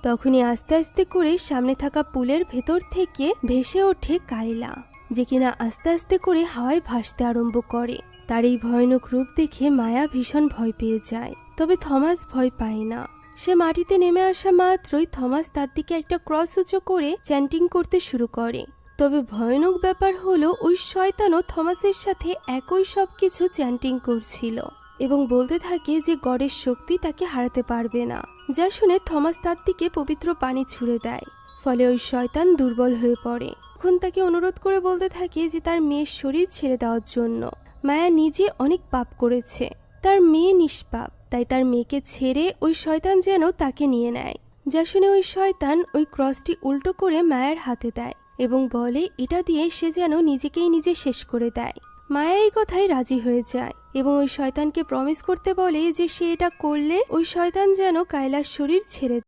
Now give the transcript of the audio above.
তখনই আস্তে আস্তে করে সামনে থাকা পুলের ভেতর থেকে ভেসে ওঠে কায়লা, যে কিনা আস্তে আস্তে করে হাওয়ায় ভাসতে আরম্ভ করে। তার এই ভয়ানক রূপ দেখে মায়া ভীষণ ভয় পেয়ে যায়, তবে থমাস ভয় পায় না। সে মাটিতে নেমে আসা মাত্রই থমাস তার দিকে একটা ক্রস উঁচু করে চ্যান্টিং করতে শুরু করে। তবে ভয়ানক ব্যাপার হলো ওই শয়তানও থমাসের সাথে একই সব কিছু চ্যান্টিং করছিল এবং বলতে থাকে যে গডের শক্তি তাকে হারাতে পারবে না। যা শুনে থমাস তার দিকে পবিত্র পানি ছুঁড়ে দেয়, ফলে ওই শয়তান দুর্বল হয়ে পড়ে। তখন তাকে অনুরোধ করে বলতে থাকে যে তার মেয়ের শরীর ছেড়ে দেওয়ার জন্য। মায়া নিজে অনেক পাপ করেছে, তার মেয়ে নিষ্পাপ, তাই তার মেয়েকে ছেড়ে ওই শয়তান যেন তাকে নিয়ে নেয়। যা শুনে ওই শয়তান ওই ক্রসটি উল্টো করে মায়ার হাতে দেয় এবং বলে এটা দিয়ে সে যেন নিজেকেই নিজে শেষ করে দেয়। মায়া এই কথায় রাজি হয়ে যায় এবং ওই শয়তানকে প্রমিস করতে বলে যে সে এটা করলে ওই শয়তান যেন কায়লার শরীর ছেড়ে